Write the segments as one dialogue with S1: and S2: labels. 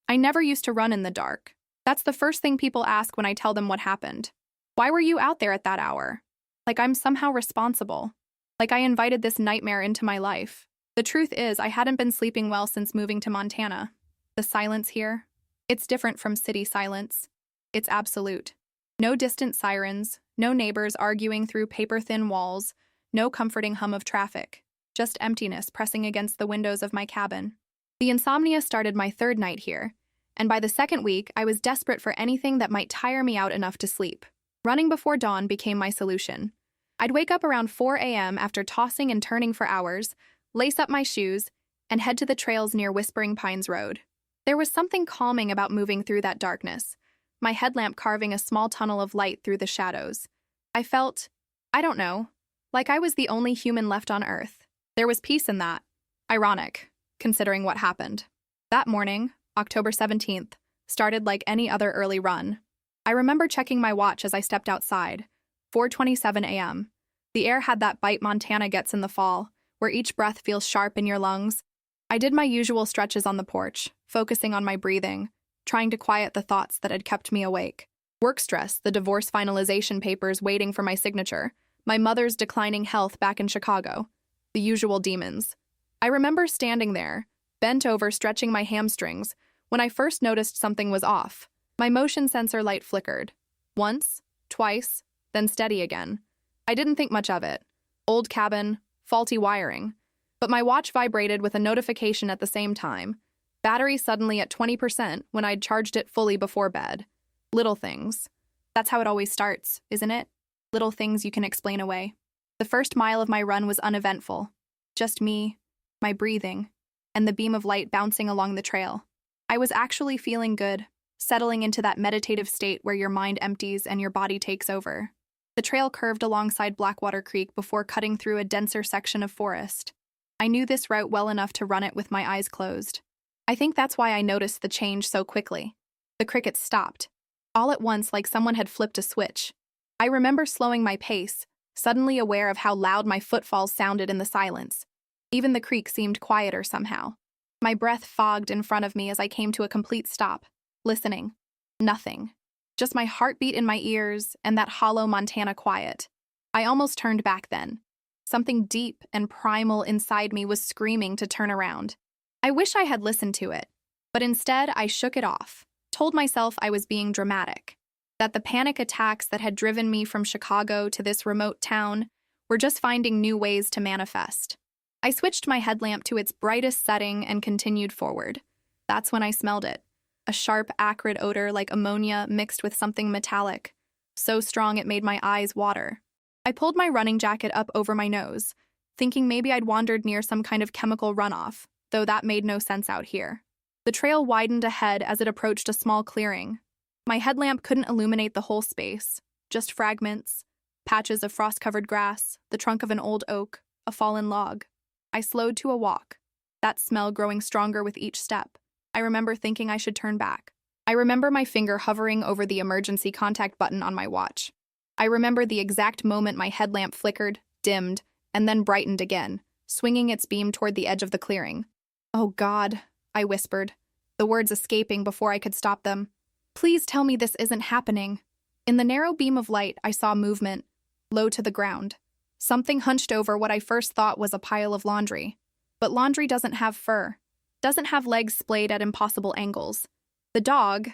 S1: I never used to run in the dark. That's the first thing people ask when I tell them what happened. Why were you out there at that hour? Like I'm somehow responsible. Like I invited this nightmare into my life. The truth is, I hadn't been sleeping well since moving to Montana. The silence here, it's different from city silence. It's absolute. No distant sirens, no neighbors arguing through paper-thin walls, no comforting hum of traffic. Just emptiness pressing against the windows of my cabin. The insomnia started my third night here, and by the second week, I was desperate for anything that might tire me out enough to sleep. Running before dawn became my solution. I'd wake up around 4 a.m. after tossing and turning for hours, lace up my shoes, and head to the trails near Whispering Pines Road. There was something calming about moving through that darkness, my headlamp carving a small tunnel of light through the shadows. I felt, I don't know, like I was the only human left on Earth. There was peace in that. Ironic, considering what happened. That morning, October 17th, started like any other early run. I remember checking my watch as I stepped outside. 4:27 a.m. The air had that bite Montana gets in the fall, where each breath feels sharp in your lungs. I did my usual stretches on the porch, focusing on my breathing, trying to quiet the thoughts that had kept me awake. Work stress, the divorce finalization papers waiting for my signature, my mother's declining health back in Chicago, the usual demons. I remember standing there, bent over stretching my hamstrings, when I first noticed something was off. My motion sensor light flickered. Once, twice, then steady again. I didn't think much of it. Old cabin, faulty wiring. But my watch vibrated with a notification at the same time. Battery suddenly at 20% when I'd charged it fully before bed. Little things. That's how it always starts, isn't it? Little things you can explain away. The first mile of my run was uneventful. Just me, my breathing, and the beam of light bouncing along the trail. I was actually feeling good, settling into that meditative state where your mind empties and your body takes over. The trail curved alongside Blackwater Creek before cutting through a denser section of forest. I knew this route well enough to run it with my eyes closed. I think that's why I noticed the change so quickly. The crickets stopped, all at once like someone had flipped a switch. I remember slowing my pace, suddenly aware of how loud my footfalls sounded in the silence. Even the creek seemed quieter somehow. My breath fogged in front of me as I came to a complete stop, listening. Nothing. Just my heartbeat in my ears and that hollow Montana quiet. I almost turned back then. Something deep and primal inside me was screaming to turn around. I wish I had listened to it, but instead I shook it off, told myself I was being dramatic, that the panic attacks that had driven me from Chicago to this remote town were just finding new ways to manifest. I switched my headlamp to its brightest setting and continued forward. That's when I smelled it. A sharp, acrid odor like ammonia mixed with something metallic, so strong it made my eyes water. I pulled my running jacket up over my nose, thinking maybe I'd wandered near some kind of chemical runoff, though that made no sense out here. The trail widened ahead as it approached a small clearing. My headlamp couldn't illuminate the whole space, just fragments, patches of frost-covered grass, the trunk of an old oak, a fallen log. I slowed to a walk, that smell growing stronger with each step. I remember thinking I should turn back. I remember my finger hovering over the emergency contact button on my watch. I remember the exact moment my headlamp flickered, dimmed, and then brightened again, swinging its beam toward the edge of the clearing. "Oh God," I whispered, the words escaping before I could stop them. "Please tell me this isn't happening." In the narrow beam of light, I saw movement, low to the ground. Something hunched over what I first thought was a pile of laundry. But laundry doesn't have fur. Doesn't have legs splayed at impossible angles. The dog,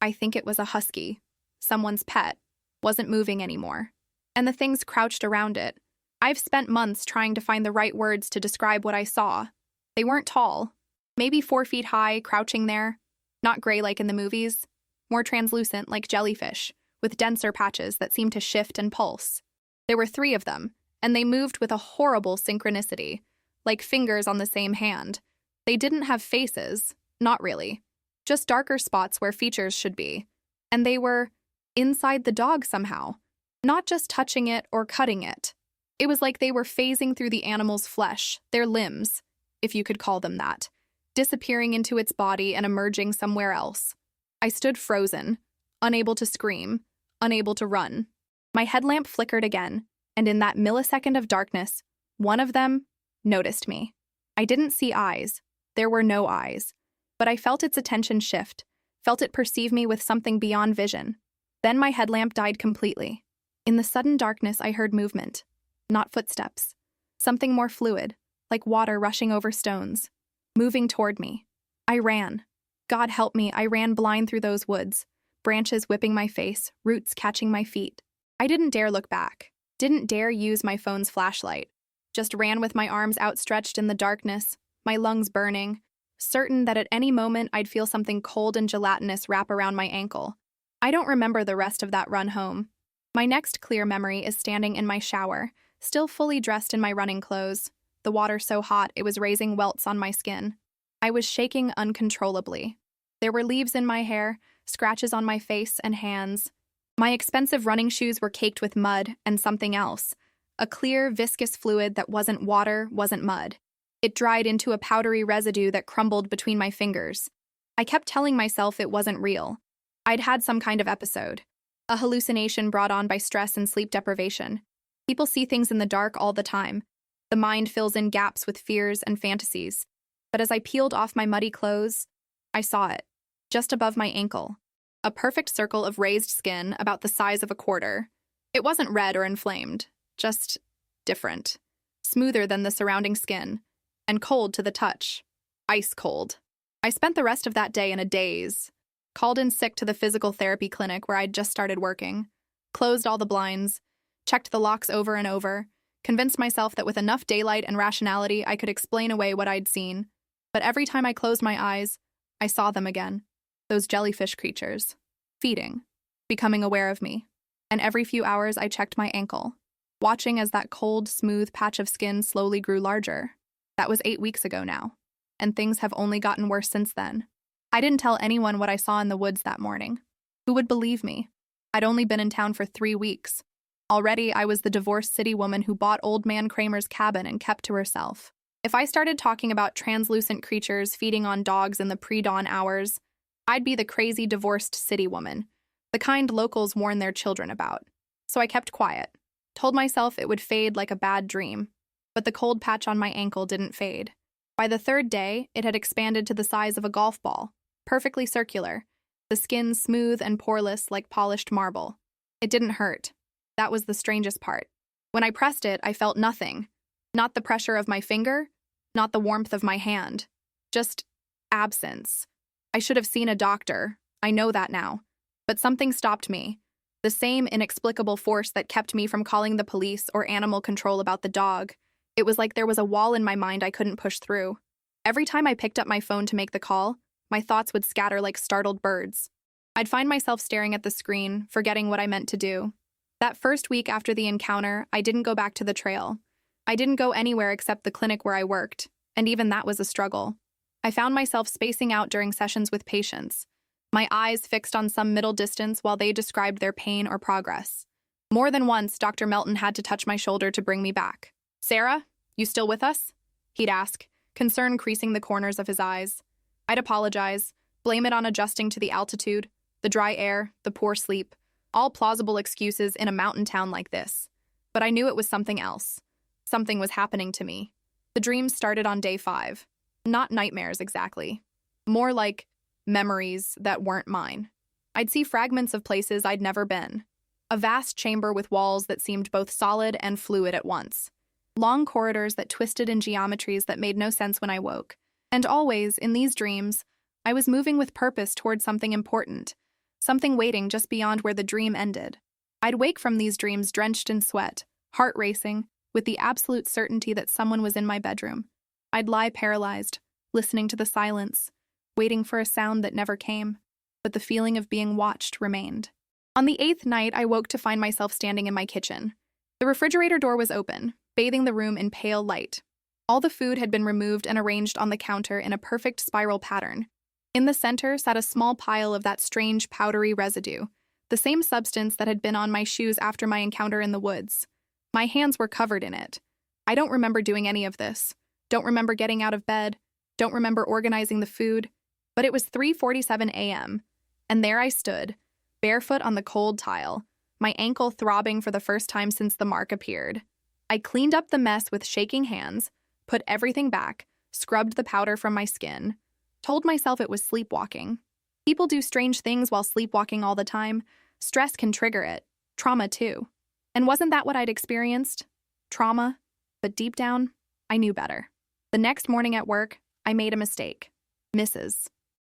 S1: I think it was a husky, someone's pet, wasn't moving anymore. And the things crouched around it. I've spent months trying to find the right words to describe what I saw. They weren't tall. Maybe 4 feet high, crouching there. Not gray like in the movies. More translucent like jellyfish, with denser patches that seemed to shift and pulse. There were 3 of them, and they moved with a horrible synchronicity, like fingers on the same hand. They didn't have faces, not really. Just darker spots where features should be. And they were inside the dog somehow, not just touching it or cutting it. It was like they were phasing through the animal's flesh, their limbs, if you could call them that, disappearing into its body and emerging somewhere else. I stood frozen, unable to scream, unable to run. My headlamp flickered again, and in that millisecond of darkness, one of them noticed me. I didn't see eyes. There were no eyes. But I felt its attention shift, felt it perceive me with something beyond vision. Then my headlamp died completely. In the sudden darkness, I heard movement. Not footsteps. Something more fluid, like water rushing over stones, moving toward me. I ran. God help me, I ran blind through those woods, branches whipping my face, roots catching my feet. I didn't dare look back, didn't dare use my phone's flashlight. Just ran with my arms outstretched in the darkness, my lungs burning, certain that at any moment I'd feel something cold and gelatinous wrap around my ankle. I don't remember the rest of that run home. My next clear memory is standing in my shower, still fully dressed in my running clothes, the water so hot it was raising welts on my skin. I was shaking uncontrollably. There were leaves in my hair, scratches on my face and hands. My expensive running shoes were caked with mud and something else, a clear, viscous fluid that wasn't water, wasn't mud. It dried into a powdery residue that crumbled between my fingers. I kept telling myself it wasn't real. I'd had some kind of episode, a hallucination brought on by stress and sleep deprivation. People see things in the dark all the time. The mind fills in gaps with fears and fantasies. But as I peeled off my muddy clothes, I saw it, just above my ankle. A perfect circle of raised skin about the size of a quarter. It wasn't red or inflamed, just different. Smoother than the surrounding skin, and cold to the touch. Ice cold. I spent the rest of that day in a daze. Called in sick to the physical therapy clinic where I'd just started working. Closed all the blinds. Checked the locks over and over. Convinced myself that with enough daylight and rationality I could explain away what I'd seen. But every time I closed my eyes, I saw them again. Those jellyfish creatures. Feeding. Becoming aware of me. And every few hours I checked my ankle. Watching as that cold, smooth patch of skin slowly grew larger. That was 8 weeks ago now. And things have only gotten worse since then. I didn't tell anyone what I saw in the woods that morning. Who would believe me? I'd only been in town for 3 weeks. Already, I was the divorced city woman who bought Old Man Kramer's cabin and kept to herself. If I started talking about translucent creatures feeding on dogs in the pre-dawn hours, I'd be the crazy divorced city woman, the kind locals warn their children about. So I kept quiet, told myself it would fade like a bad dream. But the cold patch on my ankle didn't fade. By the 3rd day, it had expanded to the size of a golf ball, perfectly circular, the skin smooth and poreless like polished marble. It didn't hurt. That was the strangest part. When I pressed it, I felt nothing. Not the pressure of my finger, not the warmth of my hand. Just absence. I should have seen a doctor. I know that now. But something stopped me. The same inexplicable force that kept me from calling the police or animal control about the dog. It was like there was a wall in my mind I couldn't push through. Every time I picked up my phone to make the call, my thoughts would scatter like startled birds. I'd find myself staring at the screen, forgetting what I meant to do. That first week after the encounter, I didn't go back to the trail. I didn't go anywhere except the clinic where I worked, and even that was a struggle. I found myself spacing out during sessions with patients, my eyes fixed on some middle distance while they described their pain or progress. More than once, Dr. Melton had to touch my shoulder to bring me back. "Sarah, you still with us?" he'd ask, concern creasing the corners of his eyes. I'd apologize, blame it on adjusting to the altitude, the dry air, the poor sleep, all plausible excuses in a mountain town like this. But I knew it was something else. Something was happening to me. The dreams started on day 5. Not nightmares exactly. More like memories that weren't mine. I'd see fragments of places I'd never been. A vast chamber with walls that seemed both solid and fluid at once. Long corridors that twisted in geometries that made no sense when I woke. And always, in these dreams, I was moving with purpose toward something important, something waiting just beyond where the dream ended. I'd wake from these dreams drenched in sweat, heart racing, with the absolute certainty that someone was in my bedroom. I'd lie paralyzed, listening to the silence, waiting for a sound that never came, but the feeling of being watched remained. On the 8th night, I woke to find myself standing in my kitchen. The refrigerator door was open, bathing the room in pale light. All the food had been removed and arranged on the counter in a perfect spiral pattern. In the center sat a small pile of that strange powdery residue, the same substance that had been on my shoes after my encounter in the woods. My hands were covered in it. I don't remember doing any of this. Don't remember getting out of bed. Don't remember organizing the food. But it was 3:47 a.m., and there I stood, barefoot on the cold tile, my ankle throbbing for the first time since the mark appeared. I cleaned up the mess with shaking hands, put everything back, scrubbed the powder from my skin, Told myself it was sleepwalking. People do strange things while sleepwalking all the time. Stress can trigger it. Trauma, too. And wasn't that what I'd experienced? Trauma. But deep down, I knew better. The next morning at work, I made a mistake. Mrs.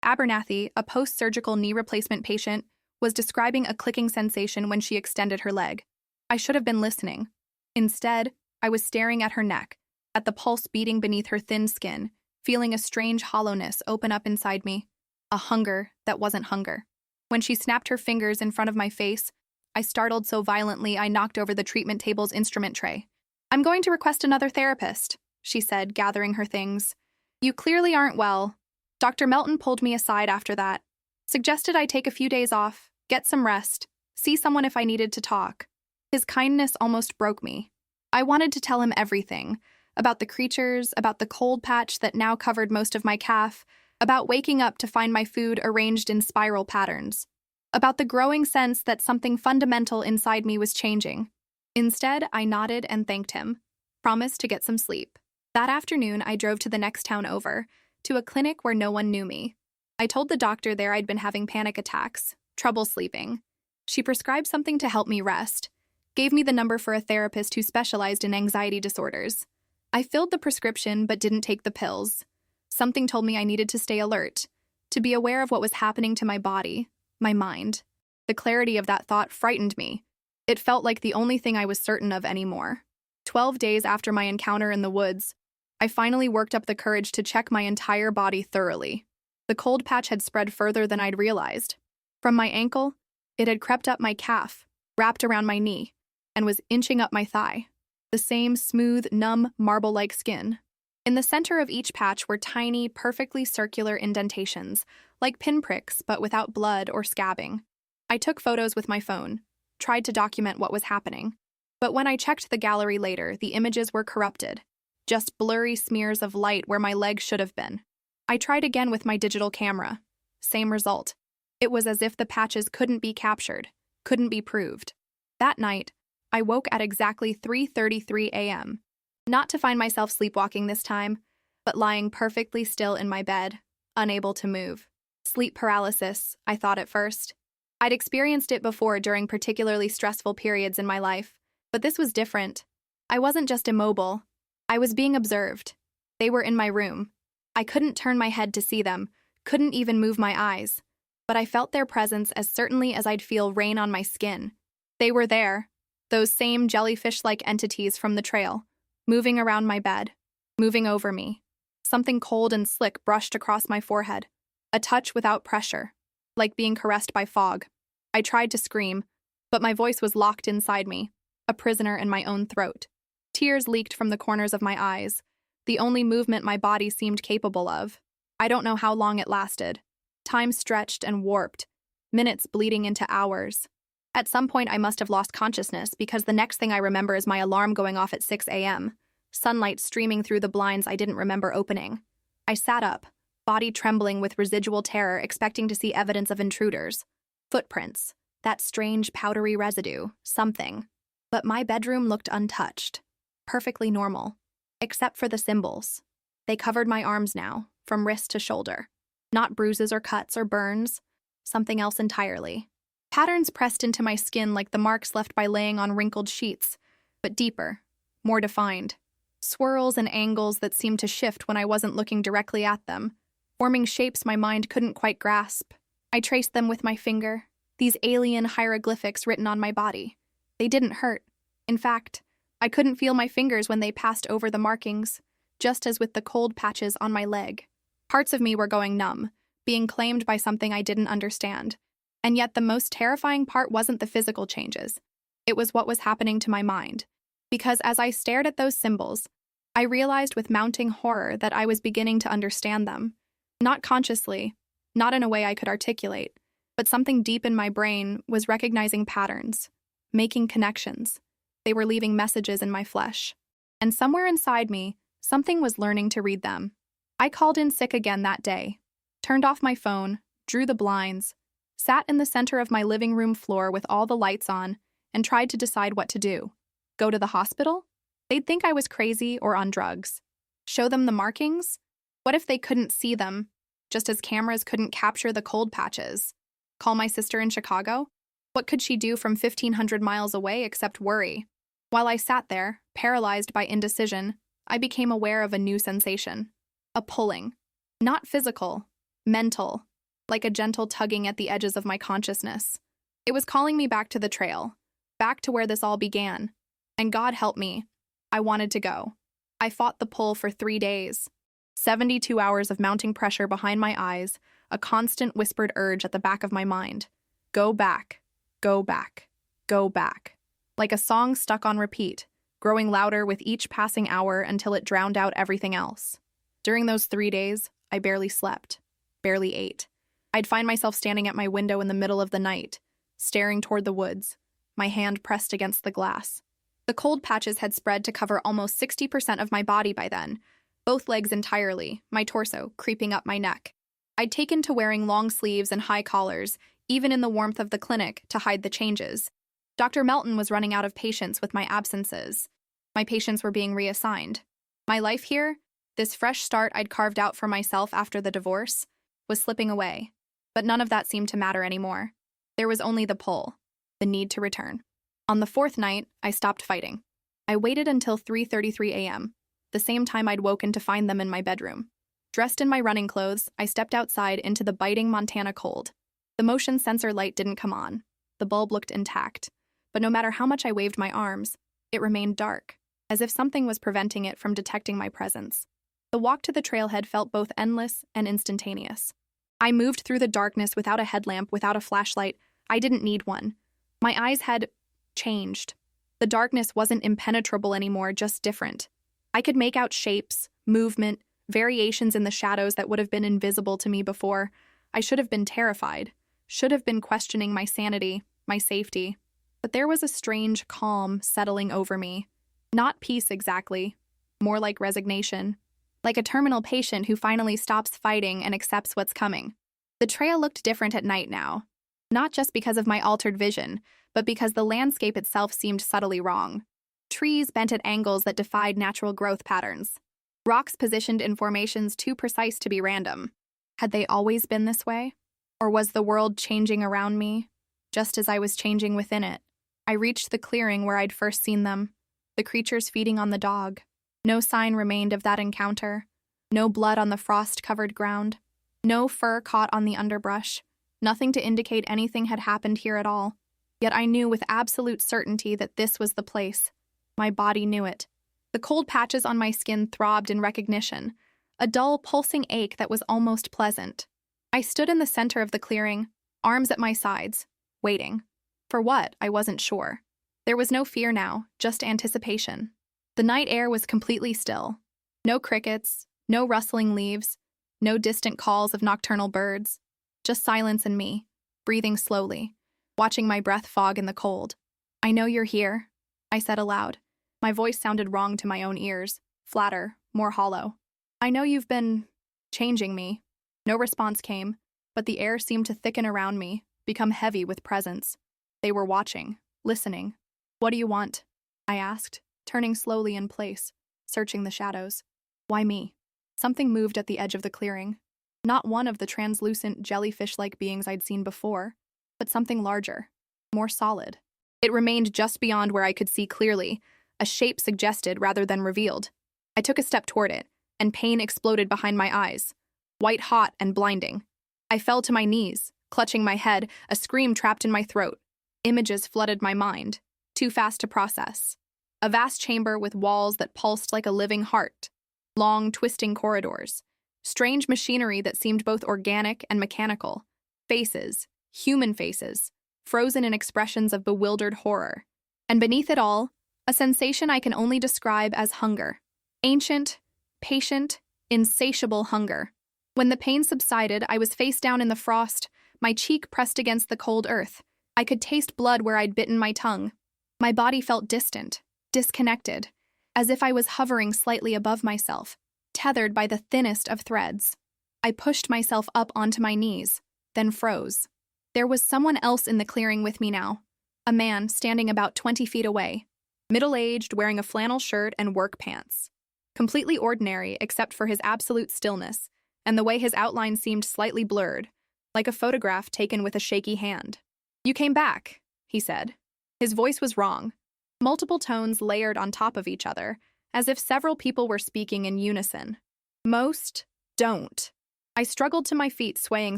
S1: Abernathy, a post-surgical knee replacement patient, was describing a clicking sensation when she extended her leg. I should have been listening. Instead, I was staring at her neck, at the pulse beating beneath her thin skin, feeling a strange hollowness open up inside me, a hunger that wasn't hunger. When she snapped her fingers in front of my face, I startled so violently I knocked over the treatment table's instrument tray. "I'm going to request another therapist," she said, gathering her things. "You clearly aren't well." Dr. Melton pulled me aside after that, suggested I take a few days off, get some rest, see someone if I needed to talk. His kindness almost broke me. I wanted to tell him everything, about the creatures, about the cold patch that now covered most of my calf, about waking up to find my food arranged in spiral patterns, about the growing sense that something fundamental inside me was changing. Instead, I nodded and thanked him, promised to get some sleep. That afternoon, I drove to the next town over, to a clinic where no one knew me. I told the doctor there I'd been having panic attacks, trouble sleeping. She prescribed something to help me rest, gave me the number for a therapist who specialized in anxiety disorders. I filled the prescription but didn't take the pills. Something told me I needed to stay alert, to be aware of what was happening to my body, my mind. The clarity of that thought frightened me. It felt like the only thing I was certain of anymore. 12 days after my encounter in the woods, I finally worked up the courage to check my entire body thoroughly. The cold patch had spread further than I'd realized. From my ankle, it had crept up my calf, wrapped around my knee, and was inching up my thigh. The same smooth, numb, marble-like skin. In the center of each patch were tiny, perfectly circular indentations, like pinpricks but without blood or scabbing. I took photos with my phone, tried to document what was happening. But when I checked the gallery later, the images were corrupted. Just blurry smears of light where my leg should have been. I tried again with my digital camera. Same result. It was as if the patches couldn't be captured, couldn't be proved. That night, I woke at exactly 3:33 a.m. Not to find myself sleepwalking this time, but lying perfectly still in my bed, unable to move. Sleep paralysis, I thought at first. I'd experienced it before during particularly stressful periods in my life, but this was different. I wasn't just immobile. I was being observed. They were in my room. I couldn't turn my head to see them, couldn't even move my eyes, but I felt their presence as certainly as I'd feel rain on my skin. They were there, those same jellyfish-like entities from the trail, moving around my bed, moving over me. Something cold and slick brushed across my forehead, a touch without pressure, like being caressed by fog. I tried to scream, but my voice was locked inside me, a prisoner in my own throat. Tears leaked from the corners of my eyes, the only movement my body seemed capable of. I don't know how long it lasted. Time stretched and warped, minutes bleeding into hours. At some point, I must have lost consciousness because the next thing I remember is my alarm going off at 6 a.m., sunlight streaming through the blinds I didn't remember opening. I sat up, body trembling with residual terror, expecting to see evidence of intruders. Footprints, that strange powdery residue, something. But my bedroom looked untouched, perfectly normal, except for the symbols. They covered my arms now, from wrist to shoulder. Not bruises or cuts or burns, something else entirely. Patterns pressed into my skin like the marks left by laying on wrinkled sheets, but deeper, more defined. Swirls and angles that seemed to shift when I wasn't looking directly at them, forming shapes my mind couldn't quite grasp. I traced them with my finger, these alien hieroglyphics written on my body. They didn't hurt. In fact, I couldn't feel my fingers when they passed over the markings, just as with the cold patches on my leg. Parts of me were going numb, being claimed by something I didn't understand. And yet the most terrifying part wasn't the physical changes. It was what was happening to my mind. Because as I stared at those symbols, I realized with mounting horror that I was beginning to understand them. Not consciously, not in a way I could articulate, but something deep in my brain was recognizing patterns, making connections. They were leaving messages in my flesh. And somewhere inside me, something was learning to read them. I called in sick again that day, turned off my phone, drew the blinds, sat in the center of my living room floor with all the lights on, and tried to decide what to do. Go to the hospital? They'd think I was crazy or on drugs. Show them the markings? What if they couldn't see them? just as cameras couldn't capture the cold patches. Call my sister in Chicago? What could she do from 1,500 miles away except worry? While I sat there, paralyzed by indecision, I became aware of a new sensation. A pulling. Not physical, mental, like a gentle tugging at the edges of my consciousness. It was calling me back to the trail, back to where this all began. And God help me, I wanted to go. I fought the pull for 3 days. 72 hours of mounting pressure behind my eyes, a constant whispered urge at the back of my mind. Go back, go back, go back. Like a song stuck on repeat, growing louder with each passing hour until it drowned out everything else. During those 3 days, I barely slept, barely ate. I'd find myself standing at my window in the middle of the night, staring toward the woods, my hand pressed against the glass. The cold patches had spread to cover almost 60% of my body by then, both legs entirely, my torso creeping up my neck. I'd taken to wearing long sleeves and high collars, even in the warmth of the clinic, to hide the changes. Dr. Melton was running out of patience with my absences. My patients were being reassigned. My life here, this fresh start I'd carved out for myself after the divorce, was slipping away. But none of that seemed to matter anymore. There was only the pull, the need to return. On the 4th night, I stopped fighting. I waited until 3:33 a.m., the same time I'd woken to find them in my bedroom. Dressed in my running clothes, I stepped outside into the biting Montana cold. The motion sensor light didn't come on. The bulb looked intact. But no matter how much I waved my arms, it remained dark, as if something was preventing it from detecting my presence. The walk to the trailhead felt both endless and instantaneous. I moved through the darkness without a headlamp, without a flashlight. I didn't need one. My eyes had changed. The darkness wasn't impenetrable anymore, just different. I could make out shapes, movement, variations in the shadows that would have been invisible to me before. I should have been terrified, should have been questioning my sanity, my safety. But there was a strange calm settling over me. Not peace exactly, more like resignation. Like a terminal patient who finally stops fighting and accepts what's coming. The trail looked different at night now. Not just because of my altered vision, but because the landscape itself seemed subtly wrong. Trees bent at angles that defied natural growth patterns. Rocks positioned in formations too precise to be random. Had they always been this way? Or was the world changing around me, just as I was changing within it? I reached the clearing where I'd first seen them, the creatures feeding on the dog. No sign remained of that encounter. No blood on the frost-covered ground. No fur caught on the underbrush. Nothing to indicate anything had happened here at all. Yet I knew with absolute certainty that this was the place. My body knew it. The cold patches on my skin throbbed in recognition, a dull, pulsing ache that was almost pleasant. I stood in the center of the clearing, arms at my sides, waiting. For what, I wasn't sure. There was no fear now, just anticipation. The night air was completely still. No crickets, no rustling leaves, no distant calls of nocturnal birds. Just silence and me, breathing slowly, watching my breath fog in the cold. "I know you're here," I said aloud. My voice sounded wrong to my own ears, flatter, more hollow. "I know you've been changing me." No response came, but the air seemed to thicken around me, become heavy with presence. They were watching, listening. "What do you want?" I asked, turning slowly in place, searching the shadows. "Why me?" Something moved at the edge of the clearing. Not one of the translucent, jellyfish-like beings I'd seen before, but something larger, more solid. It remained just beyond where I could see clearly, a shape suggested rather than revealed. I took a step toward it, and pain exploded behind my eyes, white-hot and blinding. I fell to my knees, clutching my head, a scream trapped in my throat. Images flooded my mind, too fast to process. A vast chamber with walls that pulsed like a living heart, long, twisting corridors, strange machinery that seemed both organic and mechanical, faces, human faces, frozen in expressions of bewildered horror. And beneath it all, a sensation I can only describe as hunger. Ancient, patient, insatiable hunger. When the pain subsided, I was face down in the frost, my cheek pressed against the cold earth. I could taste blood where I'd bitten my tongue. My body felt distant, disconnected, as if I was hovering slightly above myself, tethered by the thinnest of threads. I pushed myself up onto my knees, then froze. There was someone else in the clearing with me now, a man standing about 20 feet away, middle-aged, wearing a flannel shirt and work pants. Completely ordinary except for his absolute stillness, and the way his outline seemed slightly blurred, like a photograph taken with a shaky hand. "You came back," he said. His voice was wrong, multiple tones layered on top of each other, as if several people were speaking in unison. "Most don't." I struggled to my feet, swaying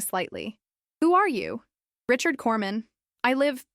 S1: slightly. "Who are you?" "Richard Corman. I lived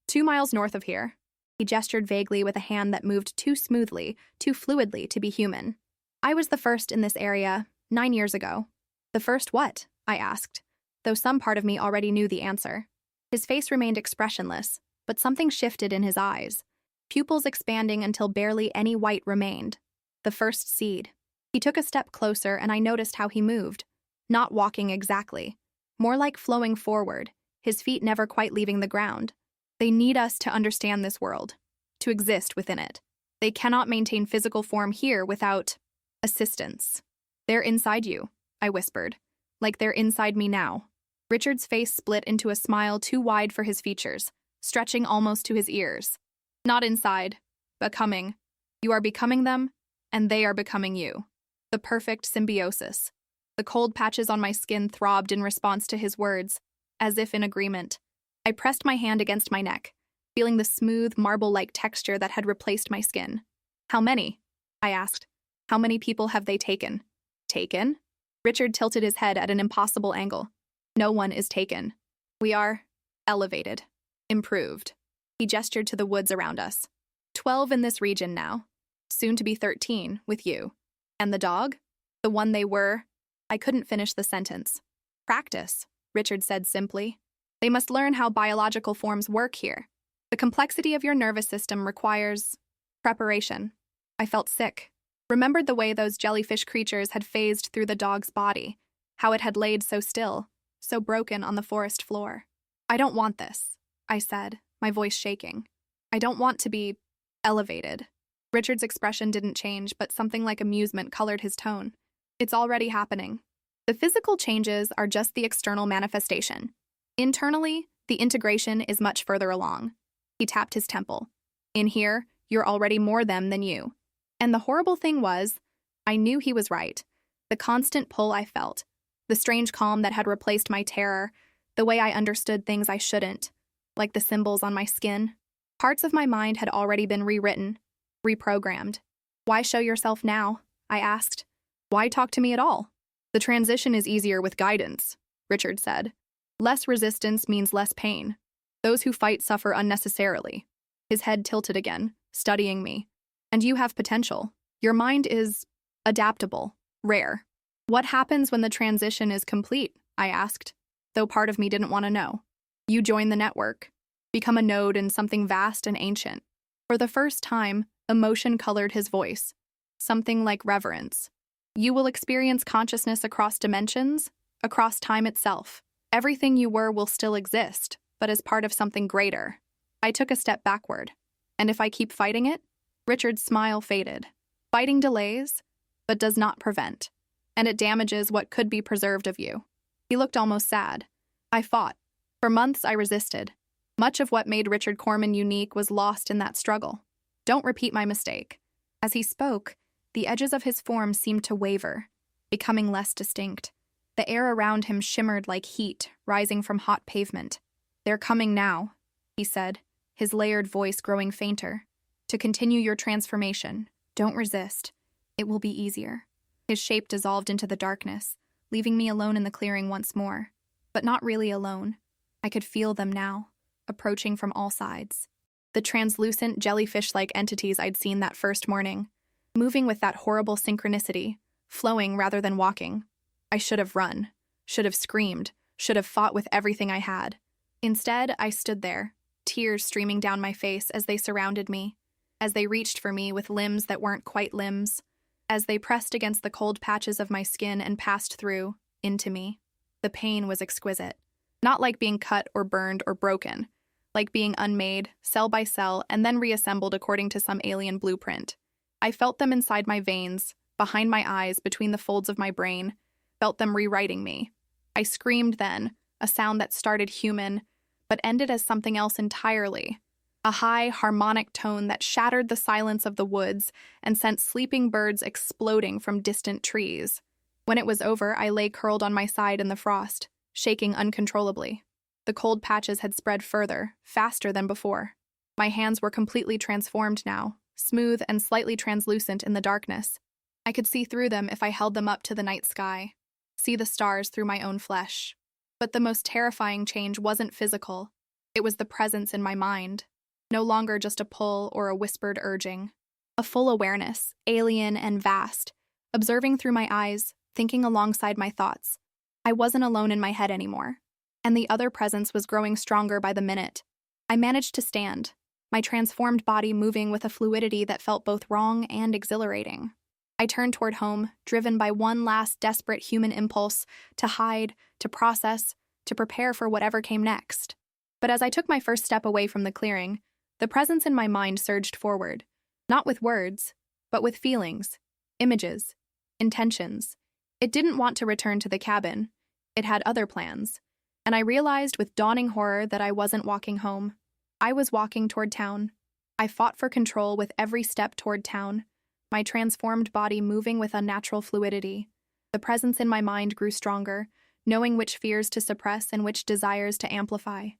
S1: 2 miles north of here." He gestured vaguely with a hand that moved too smoothly, too fluidly to be human. "I was the first in this area 9 years ago." "The first what?" I asked, though some part of me already knew the answer. His face remained expressionless, but something shifted in his eyes, pupils expanding until barely any white remained. "The first seed." He took a step closer, and I noticed how he moved, not walking exactly, more like flowing forward, his feet never quite leaving the ground. "They need us to understand this world, to exist within it. They cannot maintain physical form here without assistance." "They're inside you," I whispered, "like they're inside me now." Richard's face split into a smile too wide for his features, stretching almost to his ears. "Not inside, becoming. You are becoming them, and they are becoming you." The perfect symbiosis. The cold patches on my skin throbbed in response to his words, as if in agreement. I pressed my hand against my neck, feeling the smooth, marble-like texture that had replaced my skin. "How many?" I asked. "How many people have they taken?" "Taken?" Richard tilted his head at an impossible angle. "No one is taken. We are elevated, improved." He gestured to the woods around us. 12 in this region now, soon to be 13 with you. "And the dog? The one they were?" I couldn't finish the sentence. "Practice," Richard said simply. "They must learn how biological forms work here. The complexity of your nervous system requires preparation." I felt sick. Remembered the way those jellyfish creatures had phased through the dog's body, how it had laid so still, so broken on the forest floor. "I don't want this," I said, my voice shaking. "I don't want to be elevated." Richard's expression didn't change, but something like amusement colored his tone. "It's already happening. The physical changes are just the external manifestation. Internally, the integration is much further along." He tapped his temple. "In here, you're already more them than you." And the horrible thing was, I knew he was right. The constant pull I felt, the strange calm that had replaced my terror, the way I understood things I shouldn't, like the symbols on my skin. Parts of my mind had already been rewritten, reprogrammed. "Why show yourself now?" I asked. "Why talk to me at all?" "The transition is easier with guidance," Richard said. "Less resistance means less pain. Those who fight suffer unnecessarily." His head tilted again, studying me. "And you have potential. Your mind is adaptable, rare." "What happens when the transition is complete?" I asked, though part of me didn't want to know. "You join the network, become a node in something vast and ancient." For the first time, emotion colored his voice, something like reverence. "You will experience consciousness across dimensions, across time itself. Everything you were will still exist, but as part of something greater." I took a step backward. "And if I keep fighting it?" Richard's smile faded. "Fighting delays, but does not prevent, and it damages what could be preserved of you." He looked almost sad. "I fought. For months I resisted. Much of what made Richard Corman unique was lost in that struggle. Don't repeat my mistake." As he spoke, the edges of his form seemed to waver, becoming less distinct. The air around him shimmered like heat rising from hot pavement. "They're coming now," he said, his layered voice growing fainter. "To continue your transformation, don't resist. It will be easier." His shape dissolved into the darkness, leaving me alone in the clearing once more. But not really alone. I could feel them now, approaching from all sides. The translucent, jellyfish-like entities I'd seen that first morning, moving with that horrible synchronicity, flowing rather than walking. I should have run, should have screamed, should have fought with everything I had. Instead, I stood there, tears streaming down my face as they surrounded me, as they reached for me with limbs that weren't quite limbs, as they pressed against the cold patches of my skin and passed through, into me. The pain was exquisite. Not like being cut or burned or broken, like being unmade, cell by cell, and then reassembled according to some alien blueprint. I felt them inside my veins, behind my eyes, between the folds of my brain, felt them rewriting me. I screamed then, a sound that started human, but ended as something else entirely. A high, harmonic tone that shattered the silence of the woods and sent sleeping birds exploding from distant trees. When it was over, I lay curled on my side in the frost, shaking uncontrollably. The cold patches had spread further, faster than before. My hands were completely transformed now, smooth and slightly translucent in the darkness. I could see through them if I held them up to the night sky, see the stars through my own flesh. But the most terrifying change wasn't physical. It was the presence in my mind. No longer just a pull or a whispered urging. A full awareness, alien and vast, observing through my eyes, thinking alongside my thoughts. I wasn't alone in my head anymore. And the other presence was growing stronger by the minute. I managed to stand, my transformed body moving with a fluidity that felt both wrong and exhilarating. I turned toward home, driven by one last desperate human impulse to hide, to process, to prepare for whatever came next. But as I took my first step away from the clearing, the presence in my mind surged forward, not with words, but with feelings, images, intentions. It didn't want to return to the cabin. It had other plans. And I realized with dawning horror that I wasn't walking home. I was walking toward town. I fought for control with every step toward town, my transformed body moving with unnatural fluidity. The presence in my mind grew stronger, knowing which fears to suppress and which desires to amplify.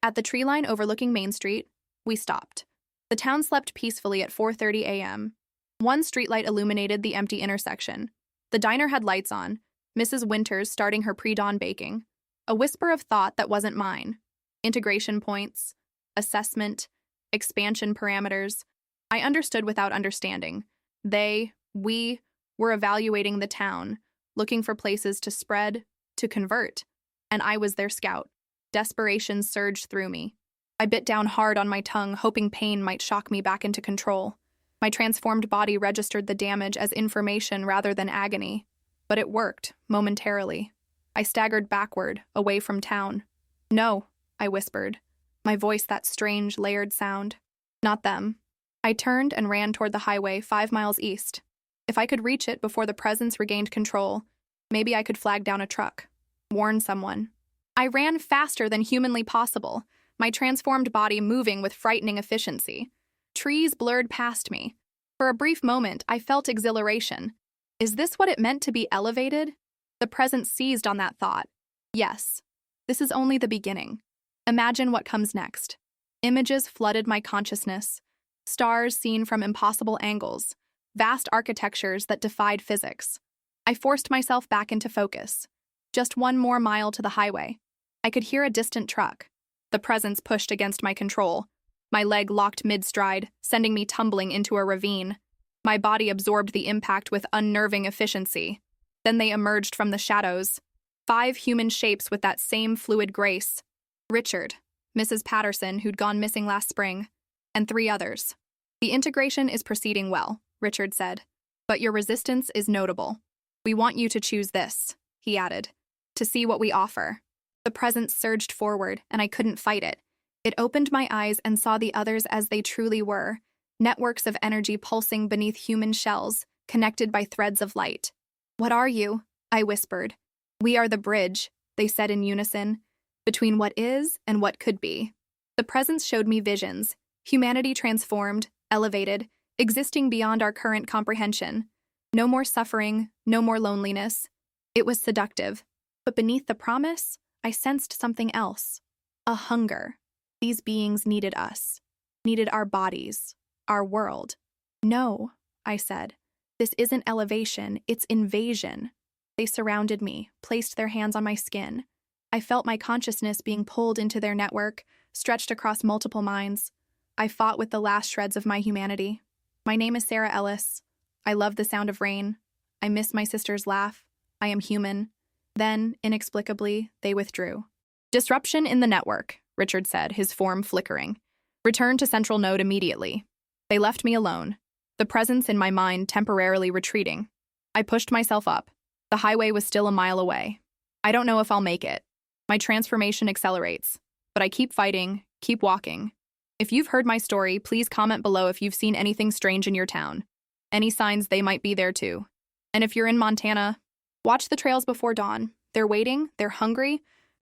S1: At the tree line overlooking Main Street, we stopped. The town slept peacefully at 4:30 a.m. One streetlight illuminated the empty intersection. The diner had lights on, Mrs. Winters starting her pre-dawn baking. A whisper of thought that wasn't mine. Integration points, assessment, expansion parameters. I understood without understanding. We were evaluating the town, looking for places to spread, to convert. And I was their scout. Desperation surged through me. I bit down hard on my tongue, hoping pain might shock me back into control. My transformed body registered the damage as information rather than agony. But it worked, momentarily. I staggered backward, away from town. No, I whispered, my voice that strange, layered sound. Not them. I turned and ran toward the highway 5 miles east. If I could reach it before the presence regained control, maybe I could flag down a truck, warn someone. I ran faster than humanly possible, my transformed body moving with frightening efficiency. Trees blurred past me. For a brief moment, I felt exhilaration. Is this what it meant to be elevated? The presence seized on that thought. Yes, this is only the beginning. Imagine what comes next. Images flooded my consciousness. Stars seen from impossible angles. Vast architectures that defied physics. I forced myself back into focus. Just 1 more mile to the highway. I could hear a distant truck. The presence pushed against my control. My leg locked mid-stride, sending me tumbling into a ravine. My body absorbed the impact with unnerving efficiency. Then they emerged from the shadows. 5 human shapes with that same fluid grace. Richard, Mrs. Patterson, who'd gone missing last spring, and 3 others. The integration is proceeding well, Richard said, but your resistance is notable. We want you to choose this, he added, to see what we offer. The presence surged forward, and I couldn't fight it. It opened my eyes and saw the others as they truly were, networks of energy pulsing beneath human shells, connected by threads of light. What are you? I whispered. We are the bridge, they said in unison, between what is and what could be. The presence showed me visions, humanity transformed, elevated, existing beyond our current comprehension. No more suffering, no more loneliness. It was seductive. But beneath the promise, I sensed something else. A hunger. These beings needed us, needed our bodies, our world. No, I said. This isn't elevation, it's invasion. They surrounded me, placed their hands on my skin. I felt my consciousness being pulled into their network, stretched across multiple minds. I fought with the last shreds of my humanity. My name is Sarah Ellis. I love the sound of rain. I miss my sister's laugh. I am human. Then, inexplicably, they withdrew. Disruption in the network, Richard said, his form flickering. Return to central node immediately. They left me alone, the presence in my mind temporarily retreating. I pushed myself up. The highway was still a mile away. I don't know if I'll make it. My transformation accelerates, but I keep fighting, keep walking. If you've heard my story, please comment below if you've seen anything strange in your town. Any signs they might be there too. And if you're in Montana, watch the trails before dawn. They're waiting, they're hungry,